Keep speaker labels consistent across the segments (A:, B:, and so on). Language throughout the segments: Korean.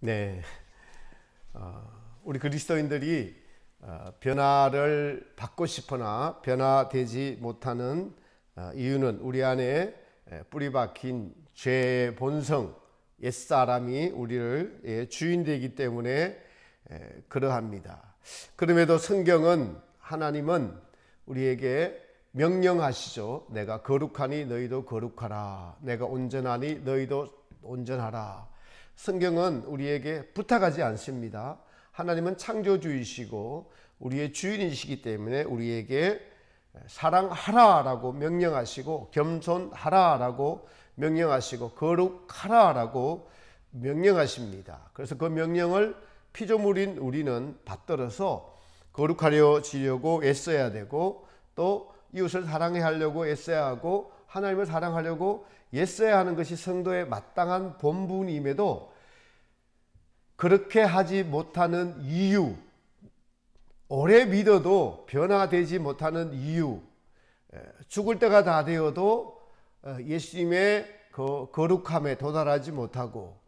A: 네, 우리 그리스도인들이 변화를 받고 싶으나 변화되지 못하는 이유는 우리 안에 뿌리 박힌 죄의 본성, 옛사람이 우리를 주인되기 때문에 그러합니다. 그럼에도 성경은, 하나님은 우리에게 명령하시죠. 내가 거룩하니 너희도 거룩하라. 내가 온전하니 너희도 온전하라. 성경은 우리에게 부탁하지 않습니다. 하나님은 창조주이시고 우리의 주인이시기 때문에 우리에게 사랑하라라고 명령하시고, 겸손하라라고 명령하시고, 거룩하라라고 명령하십니다. 그래서 그 명령을 피조물인 우리는 받들어서 거룩하려지려고 애써야 되고, 또 이웃을 사랑해 하려고 애써야 하고, 하나님을 사랑하려고 애써야 하는 것이 성도의 마땅한 본분임에도 그렇게 하지 못하는 이유, 오래 믿어도 변화되지 못하는 이유, 죽을 때가 다 되어도 예수님의 그 거룩함에 도달하지 못하고,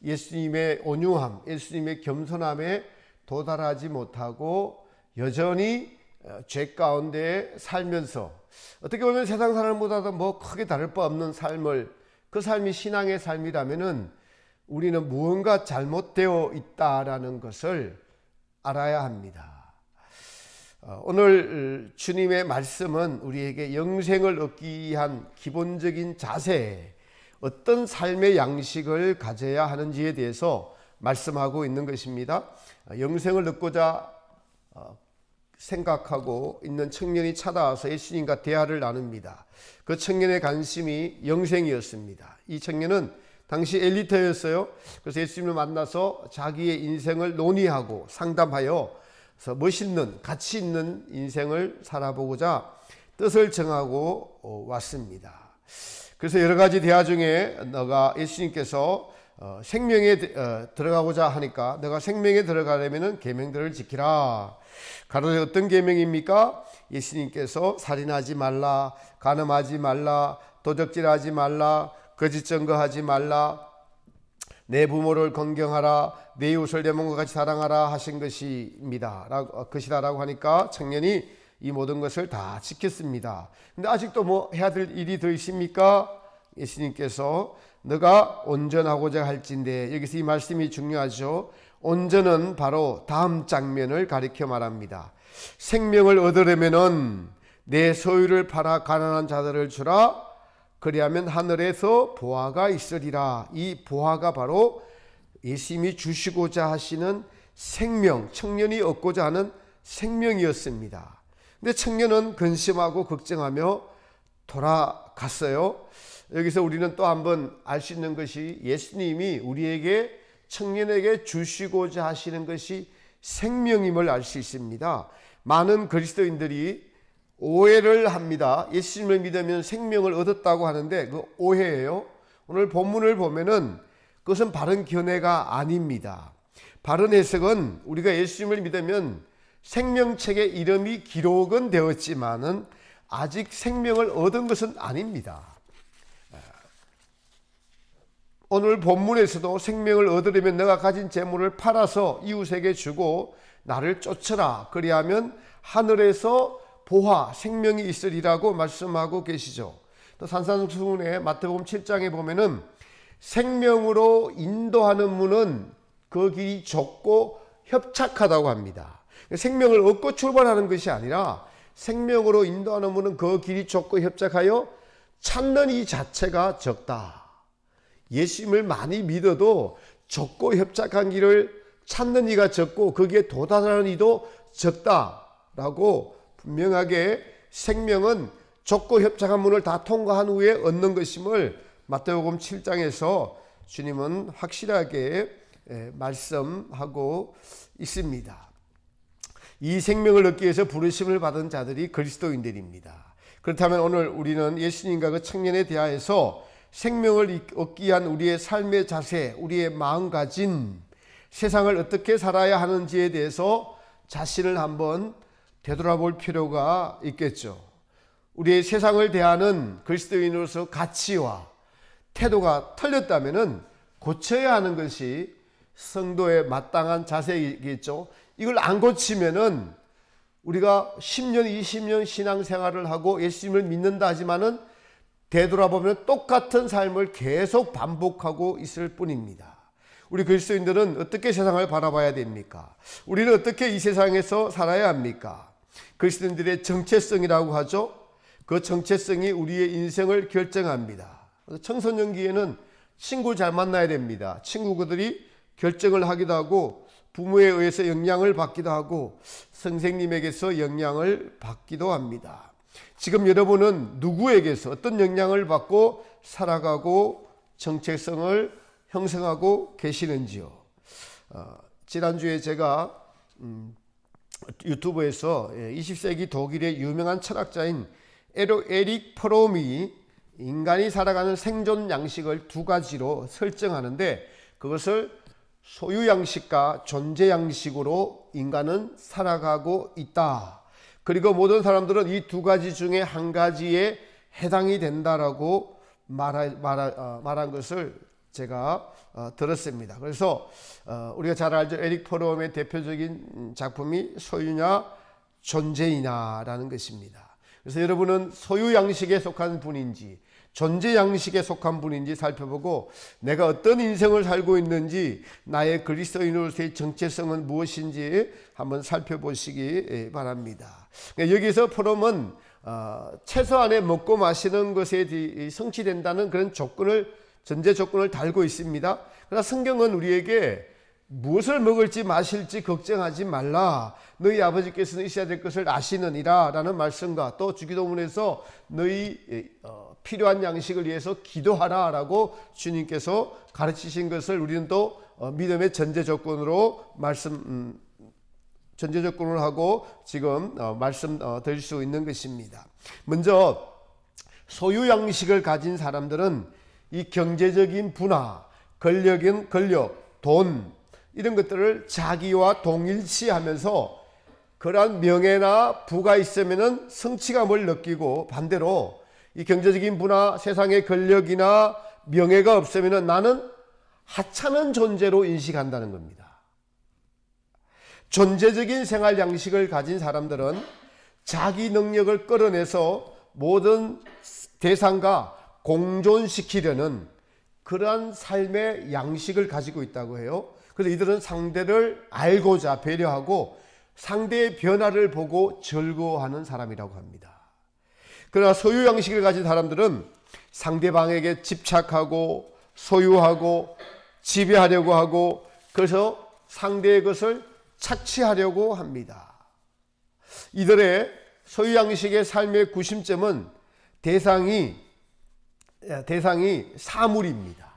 A: 예수님의 온유함, 예수님의 겸손함에 도달하지 못하고 여전히 죄 가운데 살면서, 어떻게 보면 세상 사람보다도 뭐 크게 다를 바 없는 삶을, 그 삶이 신앙의 삶이라면은 우리는 무언가 잘못되어 있다라는 것을 알아야 합니다. 오늘 주님의 말씀은 우리에게 영생을 얻기 위한 기본적인 자세, 어떤 삶의 양식을 가져야 하는지에 대해서 말씀하고 있는 것입니다. 영생을 얻고자 생각하고 있는 청년이 찾아와서 예수님과 대화를 나눕니다. 그 청년의 관심이 영생이었습니다. 이 청년은 당시 엘리트였어요. 그래서 예수님을 만나서 자기의 인생을 논의하고 상담하여 멋있는, 가치 있는 인생을 살아보고자 뜻을 정하고 왔습니다. 그래서 여러 가지 대화 중에 너가 예수님께서 생명에 들어가고자 하니까, 너가 생명에 들어가려면 계명들을 지키라. 가로되 어떤 계명입니까? 예수님께서 살인하지 말라, 간음하지 말라, 도적질하지 말라, 거짓 증거하지 말라, 내 부모를 공경하라, 내 이웃을 내 몸과 같이 사랑하라 하신 것이다라고 하니까 청년이 이 모든 것을 다 지켰습니다. 근데 아직도 뭐 해야 될 일이 더 있습니까? 예수님께서 너가 온전하고자 할진대, 여기서 이 말씀이 중요하죠. 온전은 바로 다음 장면을 가리켜 말합니다. 생명을 얻으려면은 내 소유를 팔아 가난한 자들을 주라. 그리하면 하늘에서 보화가 있으리라. 이 보화가 바로 예수님이 주시고자 하시는 생명, 청년이 얻고자 하는 생명이었습니다. 근데 청년은 근심하고 걱정하며 돌아갔어요. 여기서 우리는 또 한번 알 수 있는 것이, 예수님이 우리에게, 청년에게 주시고자 하시는 것이 생명임을 알 수 있습니다. 많은 그리스도인들이 오해를 합니다. 예수님을 믿으면 생명을 얻었다고 하는데 그 오해예요. 오늘 본문을 보면은 그것은 바른 견해가 아닙니다. 바른 해석은, 우리가 예수님을 믿으면 생명책에 이름이 기록은 되었지만은 아직 생명을 얻은 것은 아닙니다. 오늘 본문에서도 생명을 얻으려면 내가 가진 재물을 팔아서 이웃에게 주고 나를 쫓으라. 그리하면 하늘에서 보화, 생명이 있으리라고 말씀하고 계시죠. 또 산상수훈의 마태복음 7장에 보면은 생명으로 인도하는 문은 그 길이 좁고 협착하다고 합니다. 생명을 얻고 출발하는 것이 아니라 생명으로 인도하는 문은 그 길이 좁고 협착하여 찾는 이 자체가 적다. 예수님을 많이 믿어도 좁고 협착한 길을 찾는 이가 적고 거기에 도달하는 이도 적다라고 분명하게, 생명은 좁고 협착한 문을 다 통과한 후에 얻는 것임을 마태복음 7장에서 주님은 확실하게 말씀하고 있습니다. 이 생명을 얻기 위해서 부르심을 받은 자들이 그리스도인들입니다. 그렇다면 오늘 우리는 예수님과 그 청년에 대하여서 생명을 얻기 위한 우리의 삶의 자세, 우리의 마음가짐, 세상을 어떻게 살아야 하는지에 대해서 자신을 한번 되돌아볼 필요가 있겠죠. 우리의 세상을 대하는 그리스도인으로서 가치와 태도가 틀렸다면 고쳐야 하는 것이 성도의 마땅한 자세이겠죠. 이걸 안 고치면은 우리가 10년, 20년 신앙생활을 하고 예수님을 믿는다 하지만은 되돌아보면 똑같은 삶을 계속 반복하고 있을 뿐입니다. 우리 그리스도인들은 어떻게 세상을 바라봐야 됩니까? 우리는 어떻게 이 세상에서 살아야 합니까? 그리스도인들의 정체성이라고 하죠. 그 정체성이 우리의 인생을 결정합니다. 청소년기에는 친구 잘 만나야 됩니다. 친구들이 결정을 하기도 하고 부모에 의해서 영향을 받기도 하고 선생님에게서 영향을 받기도 합니다. 지금 여러분은 누구에게서 어떤 영향을 받고 살아가고 정체성을 형성하고 계시는지요? 지난주에 제가 유튜브에서 20세기 독일의 유명한 철학자인 에릭 프롬이 인간이 살아가는 생존 양식을 두 가지로 설정하는데 그것을 소유 양식과 존재 양식으로 인간은 살아가고 있다. 그리고 모든 사람들은 이 두 가지 중에 한 가지에 해당이 된다라고 말한 것을 제가 들었습니다. 그래서 우리가 잘 알죠. 에릭 프롬의 대표적인 작품이 소유냐 존재이냐라는 것입니다. 그래서 여러분은 소유 양식에 속한 분인지 존재 양식에 속한 분인지 살펴보고 내가 어떤 인생을 살고 있는지 나의 그리스도인으로서의 정체성은 무엇인지 한번 살펴보시기 바랍니다. 여기서 프롬은 최소한의 먹고 마시는 것에 성취된다는 그런 전제 조건을 달고 있습니다. 그러나 성경은 우리에게 무엇을 먹을지 마실지 걱정하지 말라. 너희 아버지께서는 있어야 될 것을 아시느니라 라는 말씀과 또 주기도문에서 너희 필요한 양식을 위해서 기도하라 라고 주님께서 가르치신 것을 우리는 또 믿음의 전제 조건으로 전제 조건을 하고 지금 말씀드릴 수 있는 것입니다. 먼저 소유 양식을 가진 사람들은 이 경제적인 분화, 권력, 돈 이런 것들을 자기와 동일시하면서 그러한 명예나 부가 있으면은 성취감을 느끼고 반대로 이 경제적인 분화, 세상의 권력이나 명예가 없으면은 나는 하찮은 존재로 인식한다는 겁니다. 존재적인 생활 양식을 가진 사람들은 자기 능력을 끌어내서 모든 대상과 공존시키려는 그러한 삶의 양식을 가지고 있다고 해요. 그래서 이들은 상대를 알고자 배려하고 상대의 변화를 보고 즐거워하는 사람이라고 합니다. 그러나 소유 양식을 가진 사람들은 상대방에게 집착하고 소유하고 지배하려고 하고 그래서 상대의 것을 착취하려고 합니다. 이들의 소유 양식의 삶의 구심점은 대상이 사물입니다.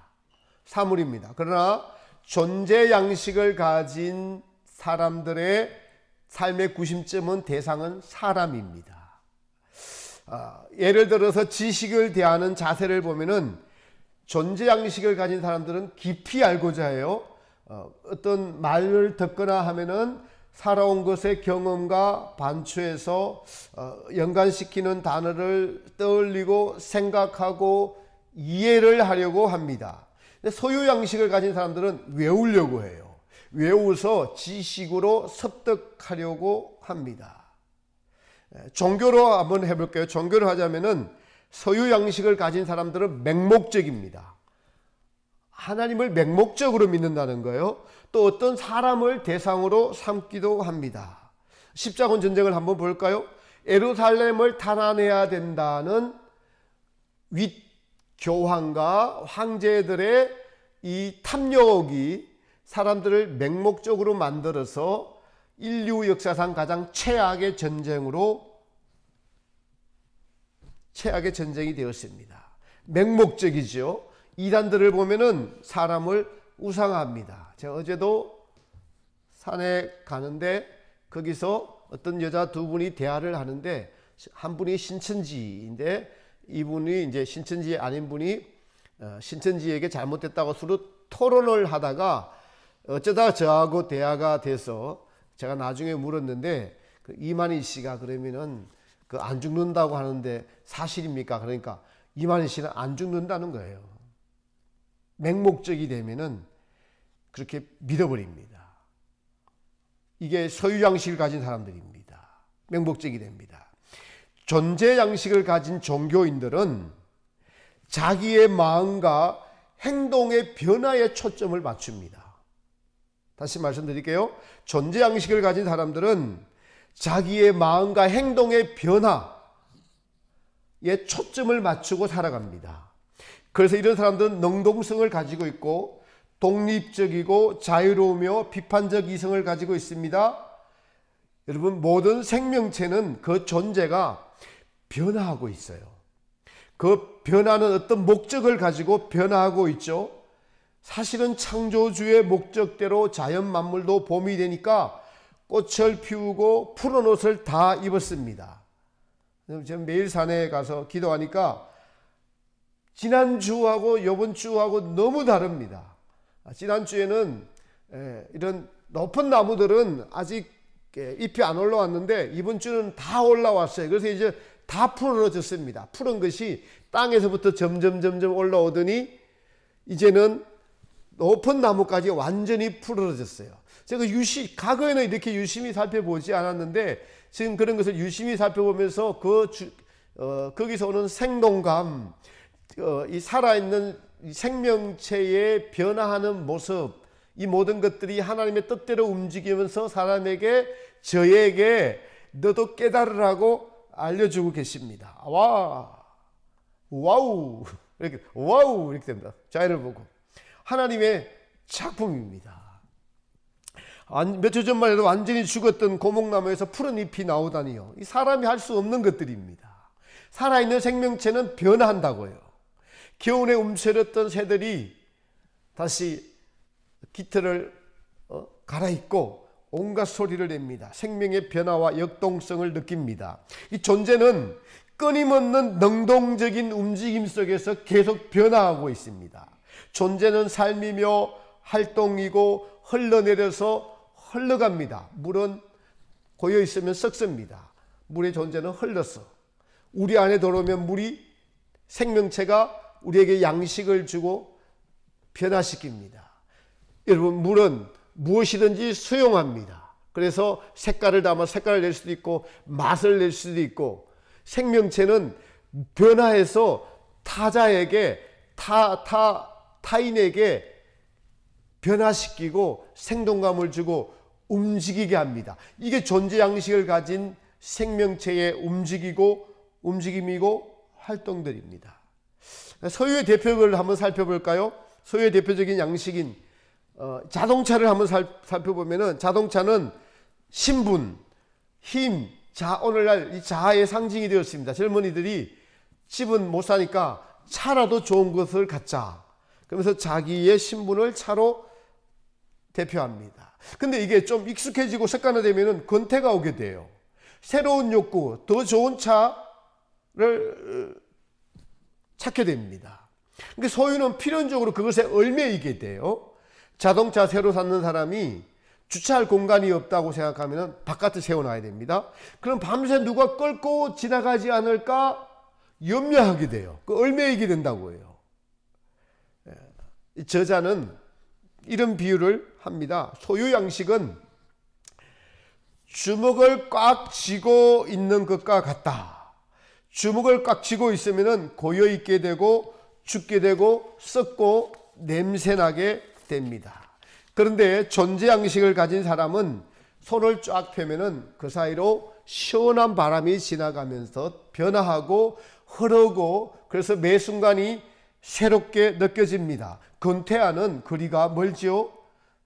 A: 그러나 존재 양식을 가진 사람들의 삶의 구심점은 대상은 사람입니다. 예를 들어서 지식을 대하는 자세를 보면은 존재 양식을 가진 사람들은 깊이 알고자 해요. 어떤 말을 듣거나 하면은 살아온 것의 경험과 반추해서 연관시키는 단어를 떠올리고 생각하고 이해를 하려고 합니다. 소유 양식을 가진 사람들은 외우려고 해요. 외워서 지식으로 습득하려고 합니다. 종교로 한번 해볼게요. 종교를 하자면은 소유 양식을 가진 사람들은 맹목적입니다. 하나님을 맹목적으로 믿는다는 거예요. 또 어떤 사람을 대상으로 삼기도 합니다. 십자군 전쟁을 한번 볼까요? 예루살렘을 탈환해야 된다는 윗교황과 황제들의 이 탐욕이 사람들을 맹목적으로 만들어서 인류 역사상 가장 최악의 전쟁이 되었습니다. 맹목적이죠. 이단들을 보면은 사람을 우상화합니다. 제가 어제도 산에 가는데 거기서 어떤 여자 두 분이 대화를 하는데 한 분이 신천지인데 이분이 이제 신천지 아닌 분이 신천지에게 잘못됐다고 서로 토론을 하다가 어쩌다 저하고 대화가 돼서 제가 나중에 물었는데 이만희 씨가 그러면은 안 죽는다고 하는데 사실입니까? 그러니까 이만희 씨는 안 죽는다는 거예요. 맹목적이 되면은 그렇게 믿어버립니다. 이게 소유 양식을 가진 사람들입니다. 맹목적이 됩니다. 존재 양식을 가진 종교인들은 자기의 마음과 행동의 변화에 초점을 맞춥니다. 다시 말씀드릴게요. 존재 양식을 가진 사람들은 자기의 마음과 행동의 변화에 초점을 맞추고 살아갑니다. 그래서 이런 사람들은 능동성을 가지고 있고 독립적이고 자유로우며 비판적 이성을 가지고 있습니다. 여러분, 모든 생명체는 그 존재가 변화하고 있어요. 그 변화는 어떤 목적을 가지고 변화하고 있죠. 사실은 창조주의 목적대로 자연 만물도 봄이 되니까 꽃을 피우고 푸른 옷을 다 입었습니다. 저는 매일 산에 가서 기도하니까 지난주하고 이번 주하고 너무 다릅니다. 지난주에는 이런 높은 나무들은 아직 잎이 안 올라왔는데 이번 주는 다 올라왔어요. 그래서 이제 다 푸르러졌습니다. 푸른 것이 땅에서부터 점점 올라오더니 이제는 높은 나무까지 완전히 푸르러졌어요. 제가 과거에는 이렇게 유심히 살펴보지 않았는데 지금 그런 것을 유심히 살펴보면서 거기서 오는 생동감, 이 살아있는 생명체의 변화하는 모습, 이 모든 것들이 하나님의 뜻대로 움직이면서 사람에게, 저에게 너도 깨달으라고 알려주고 계십니다. 와우 이렇게 됩니다. 자연을 보고. 하나님의 작품입니다. 며칠 전만 해도 완전히 죽었던 고목나무에서 푸른 잎이 나오다니요. 이 사람이 할 수 없는 것들입니다. 살아있는 생명체는 변화한다고요. 겨울에 움츠렸던 새들이 다시 깃털을 갈아입고 온갖 소리를 냅니다. 생명의 변화와 역동성을 느낍니다. 이 존재는 끊임없는 능동적인 움직임 속에서 계속 변화하고 있습니다. 존재는 삶이며 활동이고 흘러내려서 흘러갑니다. 물은 고여 있으면 썩습니다. 물의 존재는 흘러서 우리 안에 들어오면 물이 생명체가 우리에게 양식을 주고 변화시킵니다. 여러분, 물은 무엇이든지 수용합니다. 그래서 색깔을 담아 색깔을 낼 수도 있고 맛을 낼 수도 있고, 생명체는 변화해서 타자에게 타인에게 변화시키고 생동감을 주고 움직이게 합니다. 이게 존재 양식을 가진 생명체의 움직임이고 활동들입니다. 소유의 대표를 한번 살펴볼까요? 소유의 대표적인 양식인 자동차를 한번 살펴보면은, 자동차는 신분, 힘, 오늘날 이 자아의 상징이 되었습니다. 젊은이들이 집은 못 사니까 차라도 좋은 것을 갖자, 그러면서 자기의 신분을 차로 대표합니다. 근데 이게 좀 익숙해지고 습관화되면은 권태가 오게 돼요. 새로운 욕구, 더 좋은 차를 찾게 됩니다. 그러니까 소유는 필연적으로 그것에 얽매이게 돼요. 자동차 새로 사는 사람이 주차할 공간이 없다고 생각하면 바깥에 세워놔야 됩니다. 그럼 밤새 누가 끌고 지나가지 않을까 염려하게 돼요. 그 얽매이게 된다고 해요. 저자는 이런 비유를 합니다. 소유 양식은 주먹을 꽉 쥐고 있는 것과 같다. 주먹을 꽉 쥐고 있으면 고여있게 되고 죽게 되고 썩고 냄새나게 됩니다. 그런데 존재 양식을 가진 사람은 손을 쫙 펴면은 그 사이로 시원한 바람이 지나가면서 변화하고 흐르고, 그래서 매 순간이 새롭게 느껴집니다. 근태와는 거리가 멀지요.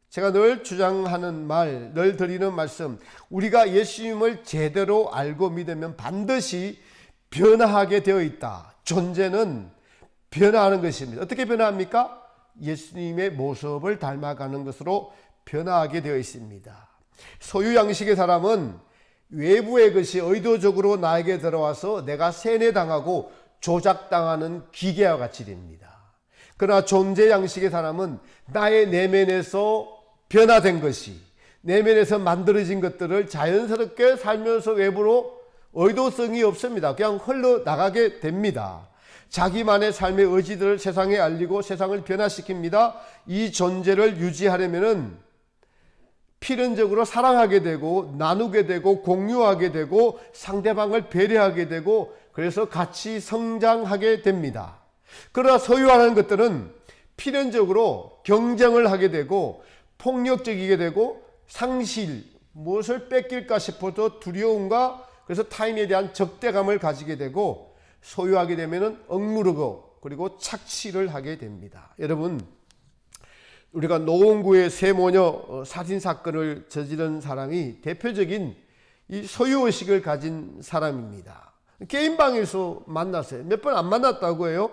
A: 제가 늘 주장하는 말, 늘 드리는 말씀, 우리가 예수님을 제대로 알고 믿으면 반드시 변화하게 되어 있다. 존재는 변화하는 것입니다. 어떻게 변화합니까? 예수님의 모습을 닮아가는 것으로 변화하게 되어 있습니다. 소유 양식의 사람은 외부의 것이 의도적으로 나에게 들어와서 내가 세뇌당하고 조작당하는 기계와 같이 됩니다. 그러나 존재 양식의 사람은 나의 내면에서 변화된 것이, 내면에서 만들어진 것들을 자연스럽게 살면서 외부로 의도성이 없습니다. 그냥 흘러나가게 됩니다. 자기만의 삶의 의지들을 세상에 알리고 세상을 변화시킵니다. 이 존재를 유지하려면은 필연적으로 사랑하게 되고 나누게 되고 공유하게 되고 상대방을 배려하게 되고 그래서 같이 성장하게 됩니다. 그러나 소유하는 것들은 필연적으로 경쟁을 하게 되고 폭력적이게 되고 상실, 무엇을 뺏길까 싶어도 두려움과 그래서 타인에 대한 적대감을 가지게 되고 소유하게 되면 억누르고 그리고 착취를 하게 됩니다. 여러분, 우리가 노원구의 세 모녀 살인 사건을 저지른 사람이 대표적인 이 소유의식을 가진 사람입니다. 게임방에서 만났어요. 몇 번 안 만났다고 해요.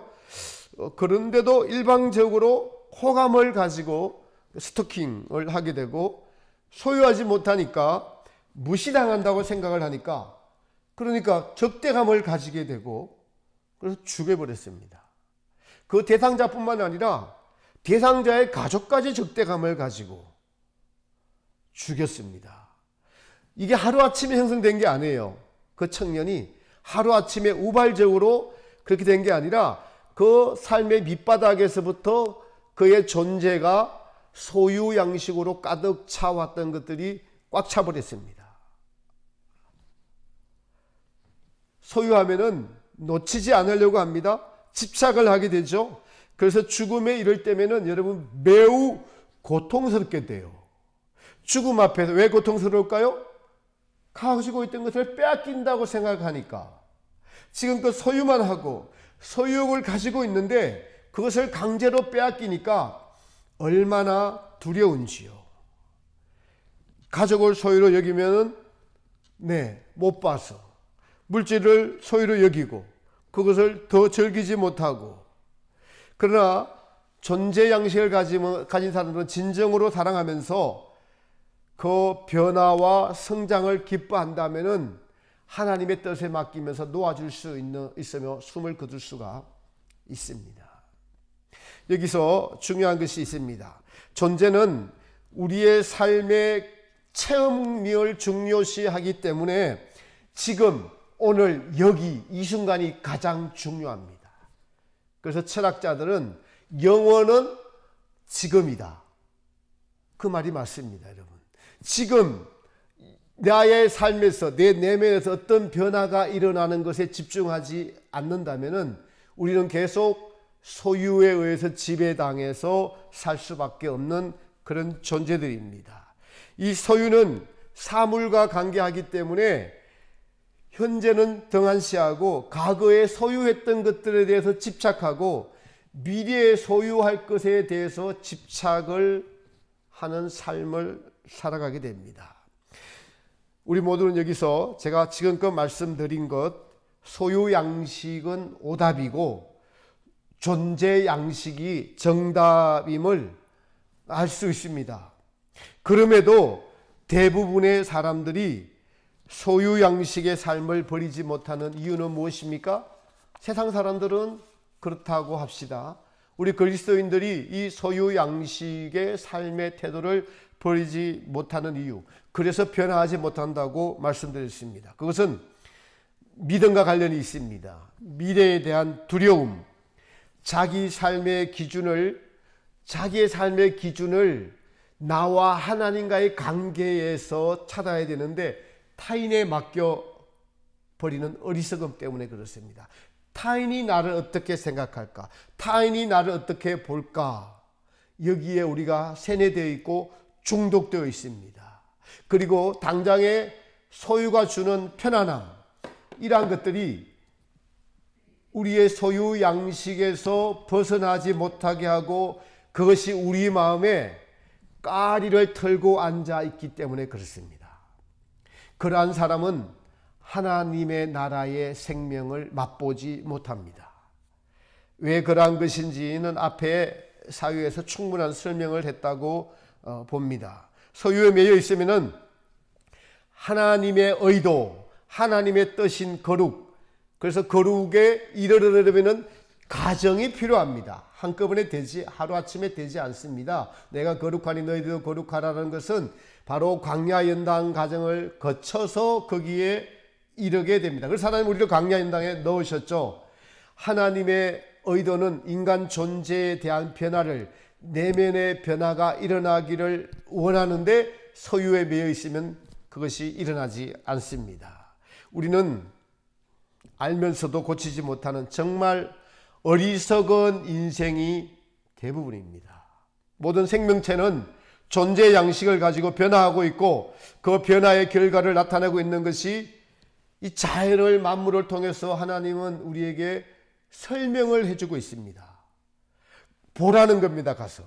A: 그런데도 일방적으로 호감을 가지고 스토킹을 하게 되고 소유하지 못하니까 무시당한다고 생각을 하니까 그러니까 적대감을 가지게 되고 그래서 죽여버렸습니다. 그 대상자뿐만 아니라 대상자의 가족까지 적대감을 가지고 죽였습니다. 이게 하루아침에 형성된 게 아니에요. 그 청년이 하루아침에 우발적으로 그렇게 된 게 아니라 그 삶의 밑바닥에서부터 그의 존재가 소유 양식으로 가득 차왔던 것들이 꽉 차버렸습니다. 소유하면은 놓치지 않으려고 합니다. 집착을 하게 되죠. 그래서 죽음에 이를 때면은 여러분 매우 고통스럽게 돼요. 죽음 앞에서 왜 고통스러울까요? 가지고 있던 것을 빼앗긴다고 생각하니까 지금껏 소유만 하고 소유욕을 가지고 있는데 그것을 강제로 빼앗기니까 얼마나 두려운지요. 가족을 소유로 여기면은 못 봐서 물질을 소유로 여기고 그것을 더 즐기지 못하고 그러나 존재 양식을 가진 사람들은 진정으로 사랑하면서 그 변화와 성장을 기뻐한다면은 하나님의 뜻에 맡기면서 놓아줄 수 있으며 숨을 거둘 수가 있습니다. 여기서 중요한 것이 있습니다. 존재는 우리의 삶의 체험을 중요시하기 때문에 지금 오늘 여기 이 순간이 가장 중요합니다. 그래서 철학자들은 영원은 지금이다. 그 말이 맞습니다, 여러분. 지금 나의 삶에서 내 내면에서 어떤 변화가 일어나는 것에 집중하지 않는다면은 우리는 계속 소유에 의해서 지배당해서 살 수밖에 없는 그런 존재들입니다. 이 소유는 사물과 관계하기 때문에 현재는 등한시하고 과거에 소유했던 것들에 대해서 집착하고 미래에 소유할 것에 대해서 집착을 하는 삶을 살아가게 됩니다. 우리 모두는 여기서 제가 지금껏 말씀드린 것 소유 양식은 오답이고 존재 양식이 정답임을 알 수 있습니다. 그럼에도 대부분의 사람들이 소유 양식의 삶을 버리지 못하는 이유는 무엇입니까? 세상 사람들은 그렇다고 합시다. 우리 그리스도인들이 이 소유 양식의 삶의 태도를 버리지 못하는 이유, 그래서 변화하지 못한다고 말씀드렸습니다. 그것은 믿음과 관련이 있습니다. 미래에 대한 두려움, 자기의 삶의 기준을 나와 하나님과의 관계에서 찾아야 되는데 타인에 맡겨버리는 어리석음 때문에 그렇습니다. 타인이 나를 어떻게 생각할까? 타인이 나를 어떻게 볼까? 여기에 우리가 세뇌되어 있고 중독되어 있습니다. 그리고 당장의 소유가 주는 편안함, 이러한 것들이 우리의 소유 양식에서 벗어나지 못하게 하고 그것이 우리 마음에 까리를 털고 앉아 있기 때문에 그렇습니다. 그러한 사람은 하나님의 나라의 생명을 맛보지 못합니다. 왜 그러한 것인지는 앞에 사유에서 충분한 설명을 했다고 봅니다. 소유에 매여 있으면은 하나님의 의도, 하나님의 뜻인 거룩, 그래서 거룩에 이르려면은 가정이 필요합니다. 한꺼번에 하루아침에 되지 않습니다. 내가 거룩하니 너희들도 거룩하라는 것은 바로 광야 연단 과정을 거쳐서 거기에 이르게 됩니다. 그래서 하나님 우리를 광야 연단에 넣으셨죠. 하나님의 의도는 인간 존재에 대한 변화를, 내면의 변화가 일어나기를 원하는데 소유에 매여 있으면 그것이 일어나지 않습니다. 우리는 알면서도 고치지 못하는 정말 어리석은 인생이 대부분입니다. 모든 생명체는 존재 양식을 가지고 변화하고 있고 그 변화의 결과를 나타내고 있는 것이 이 자연을, 만물을 통해서 하나님은 우리에게 설명을 해주고 있습니다. 보라는 겁니다, 가서.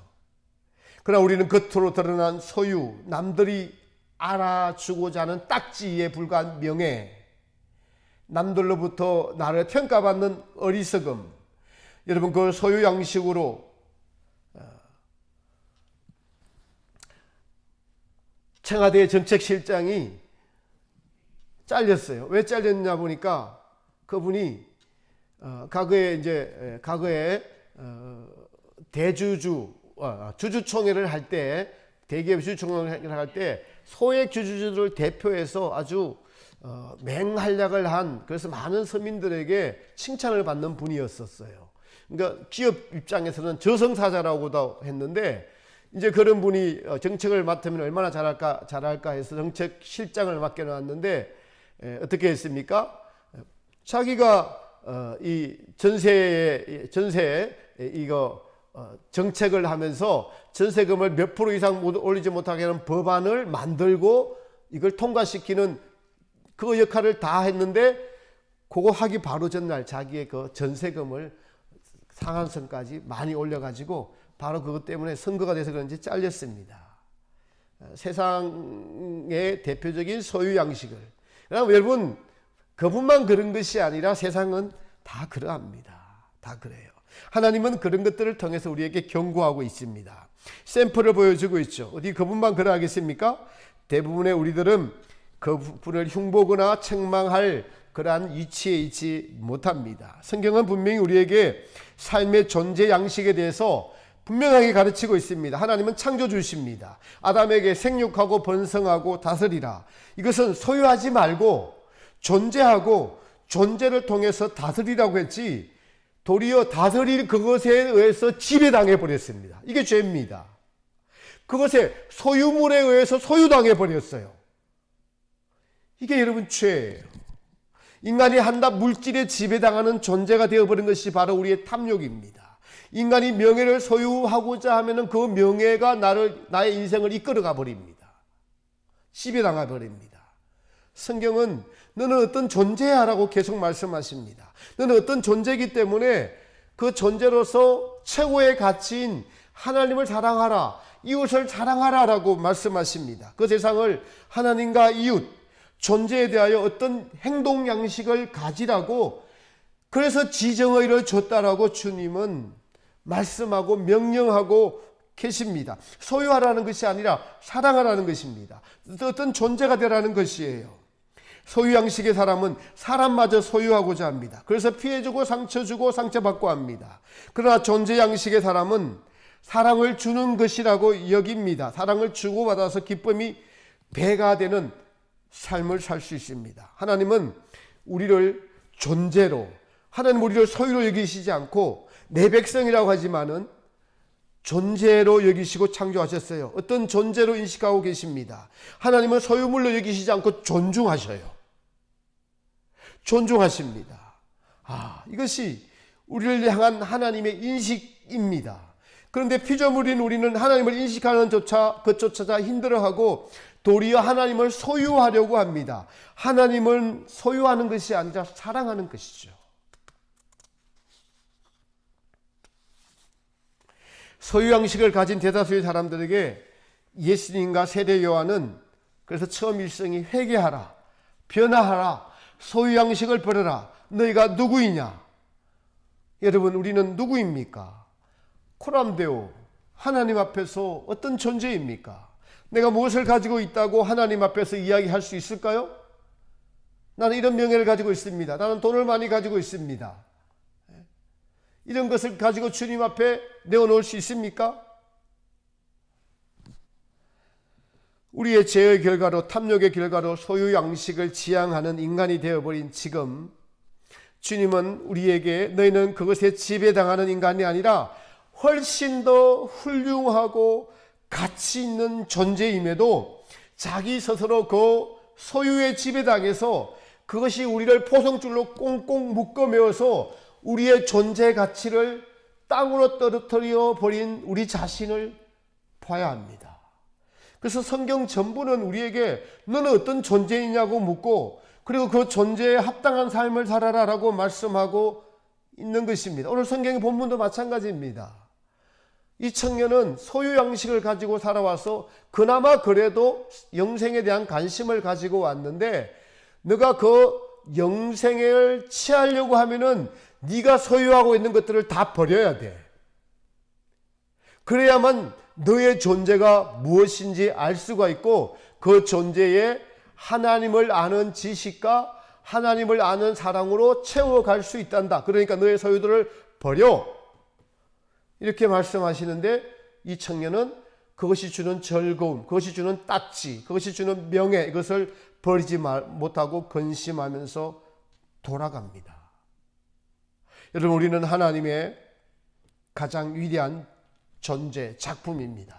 A: 그러나 우리는 겉으로 드러난 소유, 남들이 알아주고자 하는 딱지에 불과한 명예, 남들로부터 나를 평가받는 어리석음, 여러분 그 소유 양식으로 청와대 정책실장이 잘렸어요. 왜 잘렸냐 보니까 그분이 과거에 주주총회를 할 때, 대기업 주주총회를 할 때 소액 주주들을 대표해서 아주 맹활약을 한, 그래서 많은 서민들에게 칭찬을 받는 분이었었어요. 그러니까 기업 입장에서는 저승사자라고도 했는데, 이제 그런 분이 정책을 맡으면 얼마나 잘할까 해서 정책실장을 맡겨놨는데 어떻게 했습니까? 자기가 이 전세에 이거 정책을 하면서 전세금을 몇 프로 이상 올리지 못하게 하는 법안을 만들고 이걸 통과시키는 그 역할을 다 했는데, 그거 하기 바로 전날 자기의 그 전세금을 상한선까지 많이 올려가지고 바로 그것 때문에 선거가 돼서 그런지 잘렸습니다. 세상의 대표적인 소유 양식을. 그럼 여러분, 그분만 그런 것이 아니라 세상은 다 그러합니다. 다 그래요. 하나님은 그런 것들을 통해서 우리에게 경고하고 있습니다. 샘플을 보여주고 있죠. 어디 그분만 그러하겠습니까? 대부분의 우리들은 그분을 흉보거나 책망할 그러한 위치에 있지 못합니다. 성경은 분명히 우리에게 삶의 존재 양식에 대해서 분명하게 가르치고 있습니다. 하나님은 창조주십니다. 아담에게 생육하고 번성하고 다스리라. 이것은 소유하지 말고 존재하고 존재를 통해서 다스리라고 했지, 도리어 다스릴 그것에 의해서 지배당해 버렸습니다. 이게 죄입니다. 그것에 소유물에 의해서 소유당해 버렸어요. 이게 여러분 죄예요. 인간이 한낱 물질에 지배당하는 존재가 되어버린 것이 바로 우리의 탐욕입니다. 인간이 명예를 소유하고자 하면 그 명예가 나의 인생을 이끌어가 버립니다. 지배당해 버립니다. 성경은 너는 어떤 존재야라고 계속 말씀하십니다. 너는 어떤 존재이기 때문에 그 존재로서 최고의 가치인 하나님을 사랑하라, 이웃을 사랑하라 라고 말씀하십니다. 그 세상을 하나님과 이웃, 존재에 대하여 어떤 행동 양식을 가지라고, 그래서 지정의를 줬다라고 주님은 말씀하고 명령하고 계십니다. 소유하라는 것이 아니라 사랑하라는 것입니다. 어떤 존재가 되라는 것이에요. 소유 양식의 사람은 사람마저 소유하고자 합니다. 그래서 피해주고 상처주고 상처받고 합니다. 그러나 존재 양식의 사람은 사랑을 주는 것이라고 여깁니다. 사랑을 주고받아서 기쁨이 배가 되는 삶을 살 수 있습니다. 하나님은 우리를 존재로, 하나님 우리를 소유로 여기시지 않고 내 백성이라고 하지만은 존재로 여기시고 창조하셨어요. 어떤 존재로 인식하고 계십니다. 하나님은 소유물로 여기시지 않고 존중하셔요. 존중하십니다. 이것이 우리를 향한 하나님의 인식입니다. 그런데 피조물인 우리는 하나님을 인식하는 것조차 힘들어하고 도리어 하나님을 소유하려고 합니다. 하나님을 소유하는 것이 아니라 사랑하는 것이죠. 소유 양식을 가진 대다수의 사람들에게 예수님과 세례 요한은 그래서 처음 일성이 회개하라, 변화하라, 소유 양식을 버려라. 너희가 누구이냐? 여러분, 우리는 누구입니까? 코람데오, 하나님 앞에서 어떤 존재입니까? 내가 무엇을 가지고 있다고 하나님 앞에서 이야기할 수 있을까요? 나는 이런 명예를 가지고 있습니다. 나는 돈을 많이 가지고 있습니다. 이런 것을 가지고 주님 앞에 내어놓을 수 있습니까? 우리의 죄의 결과로, 탐욕의 결과로 소유 양식을 지향하는 인간이 되어버린 지금, 주님은 우리에게 너희는 그것에 지배당하는 인간이 아니라 훨씬 더 훌륭하고 가치 있는 존재임에도 자기 스스로 그 소유의 지배당해서 그것이 우리를 포성줄로 꽁꽁 묶어 메어서 우리의 존재 가치를 땅으로 떨어뜨려 버린 우리 자신을 봐야 합니다. 그래서 성경 전부는 우리에게 너는 어떤 존재이냐고 묻고 그리고 그 존재에 합당한 삶을 살아라라고 말씀하고 있는 것입니다. 오늘 성경의 본문도 마찬가지입니다. 이 청년은 소유 양식을 가지고 살아와서 그나마 그래도 영생에 대한 관심을 가지고 왔는데 너가 그 영생을 취하려고 하면은 네가 소유하고 있는 것들을 다 버려야 돼. 그래야만 너의 존재가 무엇인지 알 수가 있고 그 존재에 하나님을 아는 지식과 하나님을 아는 사랑으로 채워갈 수 있단다. 그러니까 너의 소유들을 버려. 이렇게 말씀하시는데 이 청년은 그것이 주는 즐거움, 그것이 주는 따지, 그것이 주는 명예 이것을 버리지 못하고 근심하면서 돌아갑니다. 여러분 우리는 하나님의 가장 위대한 존재, 작품입니다.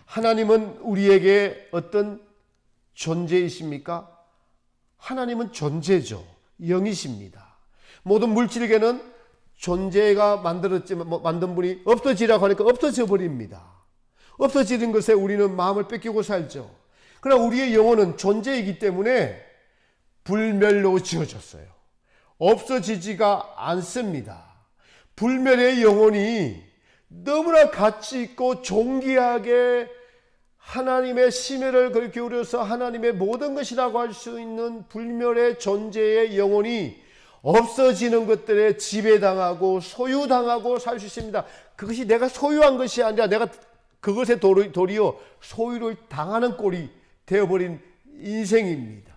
A: 하나님은 우리에게 어떤 존재이십니까? 하나님은 존재죠. 영이십니다. 모든 물질에게는 존재가 만든 분이 없어지라고 하니까 없어져 버립니다. 없어지는 것에 우리는 마음을 뺏기고 살죠. 그러나 우리의 영혼은 존재이기 때문에 불멸로 지어졌어요. 없어지지가 않습니다. 불멸의 영혼이 너무나 가치 있고 존귀하게 하나님의 심혈을 기울여서 하나님의 모든 것이라고 할 수 있는 불멸의 존재의 영혼이 없어지는 것들에 지배당하고 소유당하고 살 수 있습니다. 그것이 내가 소유한 것이 아니라 내가 그것에 도리어 소유를 당하는 꼴이 되어버린 인생입니다.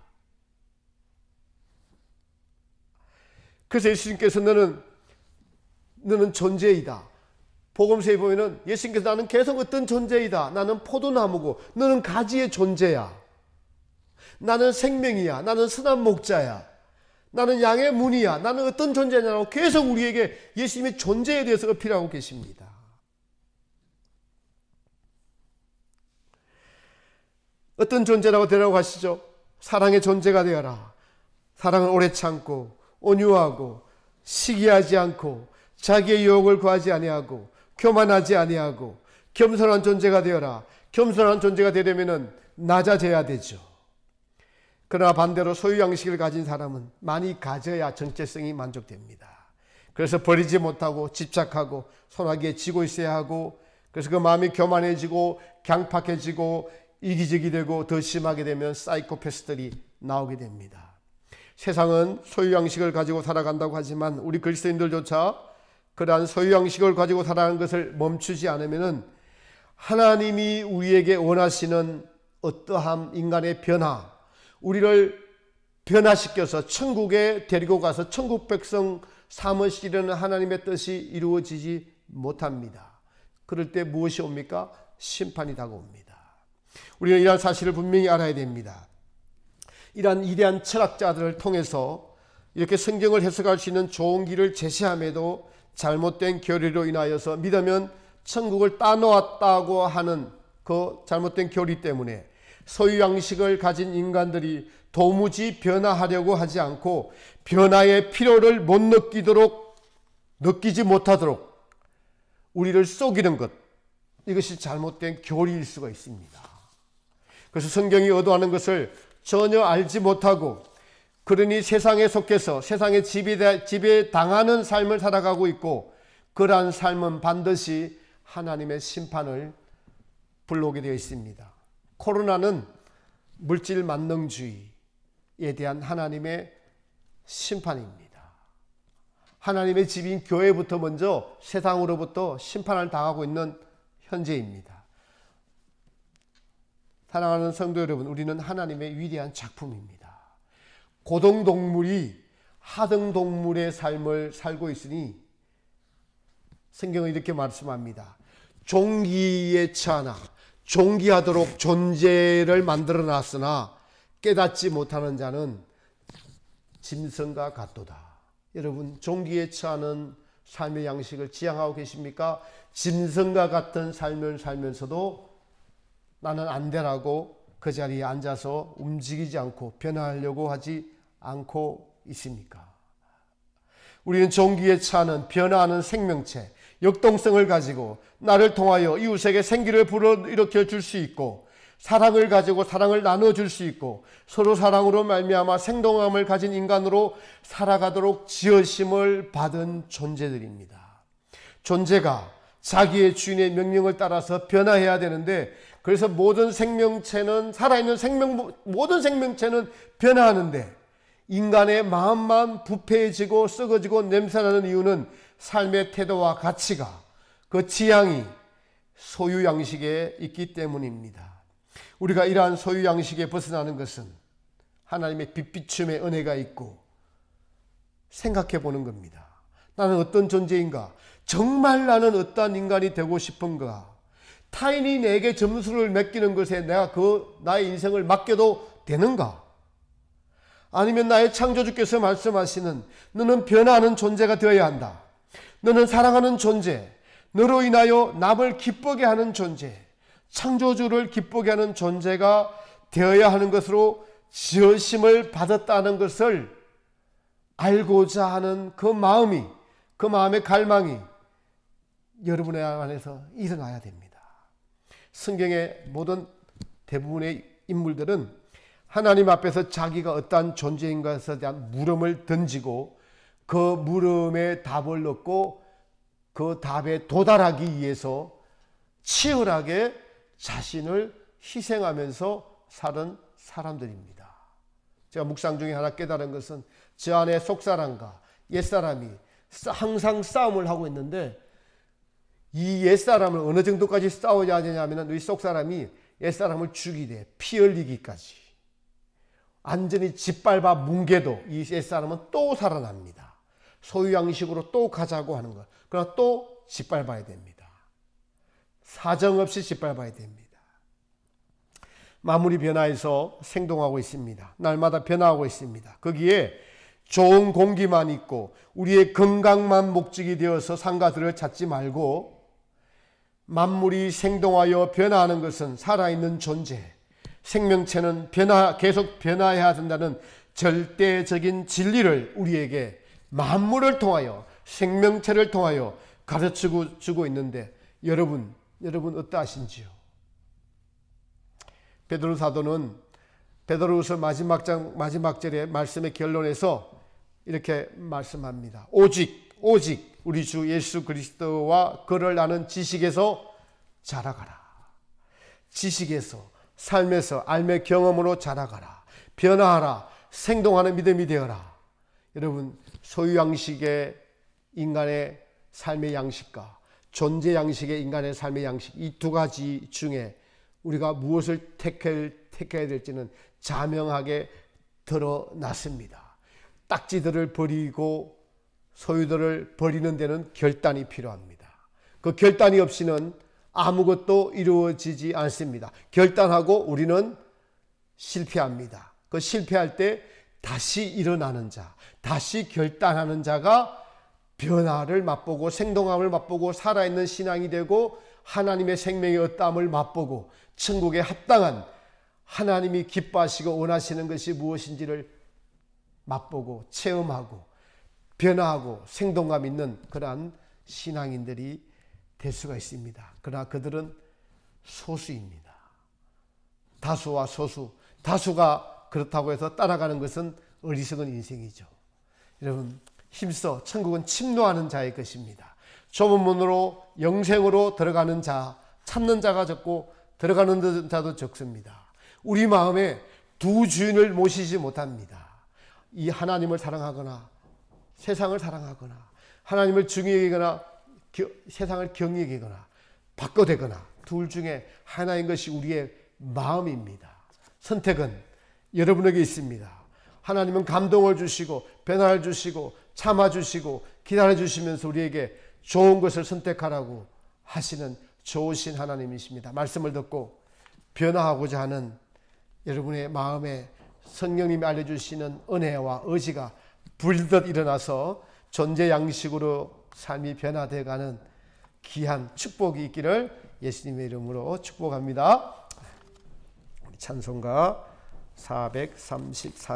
A: 그래서 예수님께서 너는 존재이다. 복음서에 보면은 예수님께서 나는 계속 어떤 존재이다. 나는 포도나무고 너는 가지의 존재야. 나는 생명이야. 나는 선한 목자야. 나는 양의 문이야. 나는 어떤 존재냐고 계속 우리에게 예수님의 존재에 대해서 어필하고 계십니다. 어떤 존재라고 되라고 하시죠? 사랑의 존재가 되어라. 사랑은 오래 참고 온유하고 시기하지 않고 자기의 유혹을 구하지 아니하고 교만하지 아니하고 겸손한 존재가 되어라. 겸손한 존재가 되려면 낮아져야 되죠. 그러나 반대로 소유 양식을 가진 사람은 많이 가져야 정체성이 만족됩니다. 그래서 버리지 못하고 집착하고 손아귀에 쥐고 있어야 하고 그래서 그 마음이 교만해지고 강팍해지고 이기적이 되고 더 심하게 되면 사이코패스들이 나오게 됩니다. 세상은 소유 양식을 가지고 살아간다고 하지만 우리 그리스도인들조차 그러한 소유 양식을 가지고 살아가는 것을 멈추지 않으면 하나님이 우리에게 원하시는 어떠한 인간의 변화, 우리를 변화시켜서 천국에 데리고 가서 천국 백성 삼으시려는 하나님의 뜻이 이루어지지 못합니다. 그럴 때 무엇이 옵니까? 심판이 다가옵니다. 우리는 이러한 사실을 분명히 알아야 됩니다. 이러한 위대한 철학자들을 통해서 이렇게 성경을 해석할 수 있는 좋은 길을 제시함에도 잘못된 교리로 인하여서 믿으면 천국을 따놓았다고 하는 그 잘못된 교리 때문에 소유 양식을 가진 인간들이 도무지 변화하려고 하지 않고 변화의 필요를 못 느끼지 못하도록 우리를 속이는 것, 이것이 잘못된 교리일 수가 있습니다. 그래서 성경이 의도하는 것을 전혀 알지 못하고 그러니 세상에 속해서 세상의 지배에 당하는 삶을 살아가고 있고 그러한 삶은 반드시 하나님의 심판을 불러오게 되어 있습니다. 코로나는 물질 만능주의에 대한 하나님의 심판입니다. 하나님의 집인 교회부터 먼저 세상으로부터 심판을 당하고 있는 현재입니다. 사랑하는 성도 여러분, 우리는 하나님의 위대한 작품입니다. 고등동물이 하등동물의 삶을 살고 있으니 성경은 이렇게 말씀합니다. 종기에 처하나 존귀하도록 존재를 만들어 놨으나 깨닫지 못하는 자는 짐승과 같도다. 여러분 종기에 처하는 삶의 양식을 지향하고 계십니까? 짐승과 같은 삶을 살면서도 나는 안 되라고 그 자리에 앉아서 움직이지 않고 변화하려고 하지 않고 있습니까? 우리는 종기에 처하는 변화하는 생명체, 역동성을 가지고 나를 통하여 이웃에게 생기를 불어일으켜 줄 수 있고, 사랑을 가지고 사랑을 나눠줄 수 있고, 서로 사랑으로 말미암아 생동함을 가진 인간으로 살아가도록 지으심을 받은 존재들입니다. 존재가 자기의 주인의 명령을 따라서 변화해야 되는데, 그래서 모든 생명체는, 살아있는 모든 생명체는 변화하는데 인간의 마음만 부패해지고 썩어지고 냄새나는 이유는 삶의 태도와 가치가, 그 지향이 소유 양식에 있기 때문입니다. 우리가 이러한 소유 양식에 벗어나는 것은 하나님의 빛비춤의 은혜가 있고 생각해 보는 겁니다. 나는 어떤 존재인가? 정말 나는 어떤 인간이 되고 싶은가? 타인이 내게 점수를 매기는 것에 내가 나의 인생을 맡겨도 되는가? 아니면 나의 창조주께서 말씀하시는 너는 변화하는 존재가 되어야 한다. 너는 사랑하는 존재, 너로 인하여 남을 기쁘게 하는 존재, 창조주를 기쁘게 하는 존재가 되어야 하는 것으로 지으심을 받았다는 것을 알고자 하는 그 마음이, 그 마음의 갈망이 여러분의 안에서 일어나야 됩니다. 성경의 모든 대부분의 인물들은 하나님 앞에서 자기가 어떠한 존재인가에 대한 물음을 던지고 그 물음에 답을 얻고 그 답에 도달하기 위해서 치열하게 자신을 희생하면서 사는 사람들입니다. 제가 묵상 중에 하나 깨달은 것은 저 안에 속사람과 옛사람이 항상 싸움을 하고 있는데, 이 옛사람을 어느 정도까지 싸워야 되냐면 이 속사람이 옛사람을 죽이되 피 흘리기까지 완전히 짓밟아 뭉개도 이 옛사람은 또 살아납니다. 소유 양식으로 또 가자고 하는 것. 그러나 또 짓밟아야 됩니다. 사정없이 짓밟아야 됩니다. 만물이 변화해서 생동하고 있습니다. 날마다 변화하고 있습니다. 거기에 좋은 공기만 있고 우리의 건강만 목적이 되어서 상가들을 찾지 말고, 만물이 생동하여 변화하는 것은 살아있는 존재, 생명체는 계속 변화해야 된다는 절대적인 진리를 우리에게 만물을 통하여, 생명체를 통하여 가르치고 주고 있는데, 여러분 어떠하신지요? 베드로 사도는 베드로후서 마지막 절의 말씀의 결론에서 이렇게 말씀합니다. 오직 우리 주 예수 그리스도와 그를 아는 지식에서 자라가라. 지식에서, 삶에서, 삶의 경험으로 자라가라. 변화하라. 생동하는 믿음이 되어라. 여러분, 소유 양식의 인간의 삶의 양식과 존재 양식의 인간의 삶의 양식, 이 두 가지 중에 우리가 무엇을 택해야 될지는 자명하게 드러났습니다. 딱지들을 버리고 소유들을 버리는 데는 결단이 필요합니다. 그 결단이 없이는 아무것도 이루어지지 않습니다. 결단하고 우리는 실패합니다. 그 실패할 때 다시 일어나는 자, 다시 결단하는 자가 변화를 맛보고 생동함을 맛보고 살아있는 신앙이 되고 하나님의 생명의 어떠함을 맛보고 천국에 합당한, 하나님이 기뻐하시고 원하시는 것이 무엇인지를 맛보고 체험하고 변화하고 생동감 있는 그러한 신앙인들이 될 수가 있습니다. 그러나 그들은 소수입니다. 다수와 소수, 다수가 그렇다고 해서 따라가는 것은 어리석은 인생이죠. 여러분, 힘써 천국은 침노하는 자의 것입니다. 좁은 문으로 영생으로 들어가는 자, 찾는 자가 적고 들어가는 자도 적습니다. 우리 마음에 두 주인을 모시지 못합니다. 이 하나님을 사랑하거나 세상을 사랑하거나 하나님을 중히 여기거나 세상을 경히 여기거나 바꿔대거나 둘 중에 하나인 것이 우리의 마음입니다. 선택은 여러분에게 있습니다. 하나님은 감동을 주시고 변화를 주시고 참아주시고 기다려주시면서 우리에게 좋은 것을 선택하라고 하시는 좋으신 하나님이십니다. 말씀을 듣고 변화하고자 하는 여러분의 마음에 성령님이 알려주시는 은혜와 의지가 불듯 일어나서 존재 양식으로 삶이 변화되어가는 귀한 축복이 있기를 예수님의 이름으로 축복합니다. 찬송가 434